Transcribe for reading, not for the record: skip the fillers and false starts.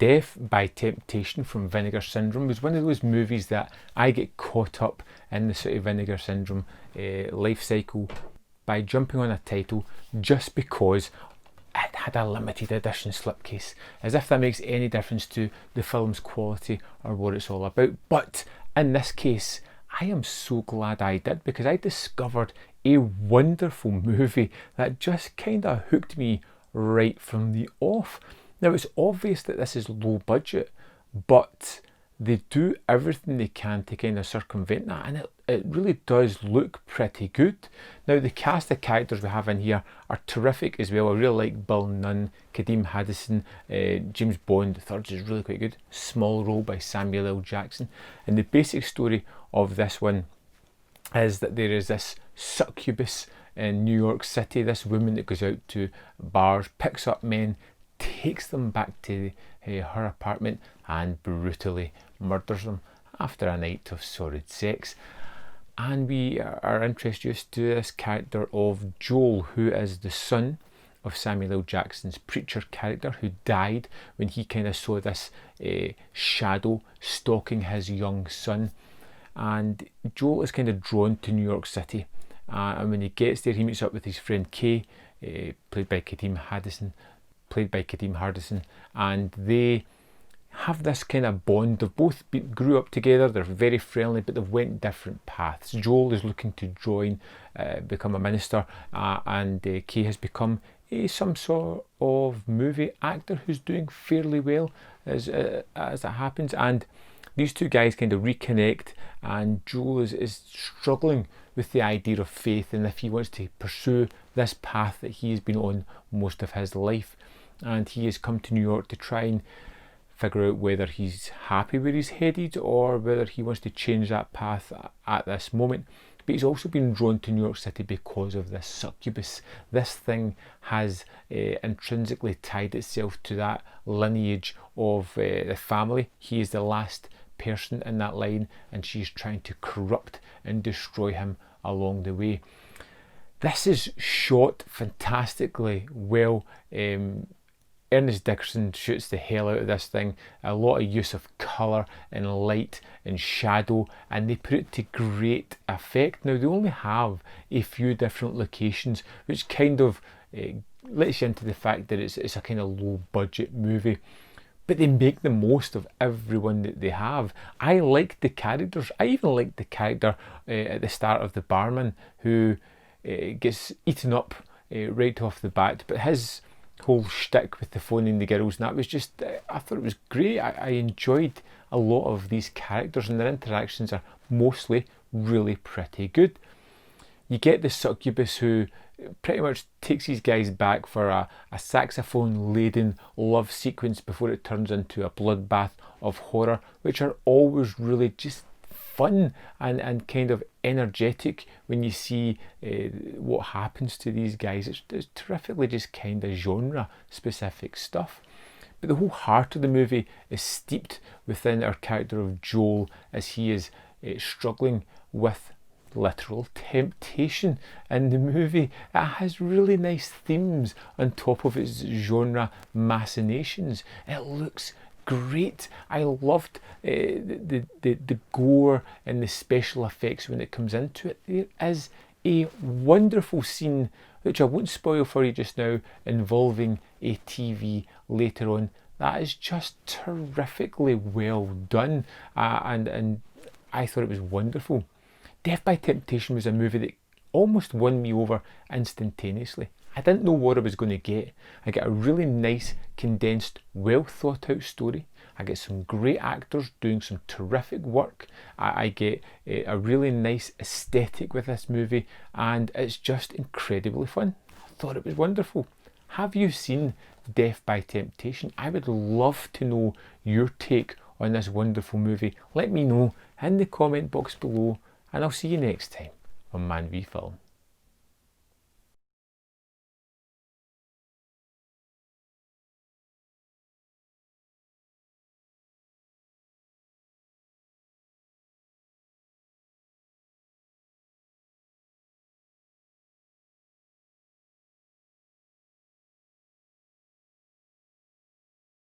Death by Temptation from Vinegar Syndrome was one of those movies that I get caught up in the sort of Vinegar Syndrome life cycle by jumping on a title just because it had a limited edition slipcase, as if that makes any difference to the film's quality or what it's all about. But in this case, I am so glad I did, because I discovered a wonderful movie that just kind of hooked me right from the off. Now, it's obvious that this is low budget, but they do everything they can to kind of circumvent that, and it really does look pretty good. Now, the cast of characters we have in here are terrific as well. I really like Bill Nunn, Kadeem Haddison, James Bond, the third is really quite good. Small role by Samuel L. Jackson. And the basic story of this one is that there is this succubus in New York City, this woman that goes out to bars, picks up men, takes them back to her apartment and brutally murders them after a night of sordid sex. And we are introduced to this character of Joel, who is the son of Samuel L. Jackson's preacher character, who died when he kind of saw this shadow stalking his young son. And Joel is kind of drawn to New York City, and when he gets there, he meets up with his friend Kay, played by Kadeem Hardison, and they have this kind of bond. They've both grew up together, they're very friendly, but they've went different paths. Joel is looking to become a minister, and Kay has become some sort of movie actor who's doing fairly well as it happens. And these two guys kind of reconnect, and Joel is struggling with the idea of faith and if he wants to pursue this path that he has been on most of his life. And he has come to New York to try and figure out whether he's happy where he's headed or whether he wants to change that path at this moment. But he's also been drawn to New York City because of this succubus. This thing has intrinsically tied itself to that lineage of the family. He is the last person in that line, and she's trying to corrupt and destroy him along the way. This is shot fantastically well. Ernest Dickerson shoots the hell out of this thing. A lot of use of colour and light and shadow, and they put it to great effect. Now, they only have a few different locations, which kind of lets you into the fact that it's a kind of low budget movie, but they make the most of everyone that they have. I like the characters. I even like the character at the start of the barman who gets eaten up right off the bat, but his whole shtick with the phoning the girls, and that was just, I thought it was great. I enjoyed a lot of these characters, and their interactions are mostly really pretty good. You get the succubus who pretty much takes these guys back for a saxophone laden love sequence before it turns into a bloodbath of horror, which are always really just fun and kind of energetic when you see what happens to these guys. It's terrifically just kind of genre specific stuff. But the whole heart of the movie is steeped within our character of Joel as he is struggling with literal temptation in the movie. It has really nice themes on top of its genre machinations. It looks great. I loved the gore and the special effects when it comes into it. There is a wonderful scene, which I won't spoil for you just now, involving a TV later on. That is just terrifically well done, and I thought it was wonderful. Death by Temptation was a movie that almost won me over instantaneously. I didn't know what I was going to get. I get a really nice, condensed, well thought out story. I get some great actors doing some terrific work. I get a really nice aesthetic with this movie, and it's just incredibly fun. I thought it was wonderful. Have you seen Death by Temptation? I would love to know your take on this wonderful movie. Let me know in the comment box below, and I'll see you next time on Man v Film.